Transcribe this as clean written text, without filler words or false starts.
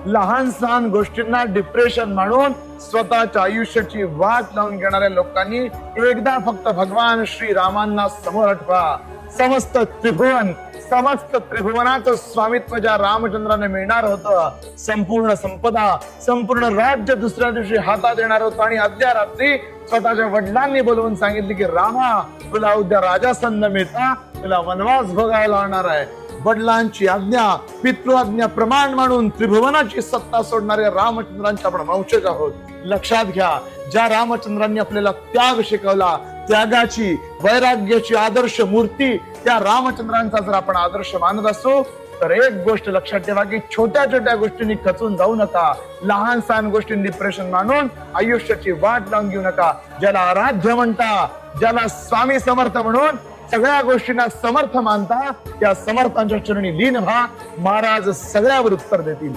लहान सहान गोष्टींना डिप्रेशन म्हणून स्वतःच्या आयुष्याची वाट लावून घेणाऱ्या लोकांनी एकदा फक्त भगवान श्री रामांना समोर आठवा. समस्त त्रिभुवनाचं स्वामित्व ज्या रामचंद्राने मिळणार होतं, संपूर्ण संपदा, संपूर्ण राज्य दुसऱ्या दिवशी हातात येणार होतं. आणि अद्या रात्री स्वतःच्या वडिलांनी बोलवून सांगितले की रामा, तुला उद्या राजासन्न मिळता, तुला वनवास भोगायला होणार आहे. वडिलांची आज्ञा, पितृ आज्ञा प्रमाण म्हणून त्रिभुवनाची सत्ता सोडणारे रामचंद्रांचे आपण वंशज आहोत. लक्षात घ्या, ज्या रामचंद्रांनी आपल्याला त्याग शिकवला, त्यागाची, वैराग्याची आदर्श मूर्ती त्या रामचंद्रांचा जर आपण आदर्श मानत असू तर एक गोष्ट लक्षात ठेवा की छोट्या छोट्या गोष्टींनी खचून जाऊ नका. लहान सहान गोष्टी डिप्रेशन मानून आयुष्याची वाट लावून घेऊ नका. ज्याला आराध्य म्हणता, ज्याला स्वामी समर्थ म्हणून सगळ्या गोष्टींना समर्थ मानता, त्या समर्थांच्या चरणी लीन व्हा. महाराज सगळ्यावर उत्तर देतील.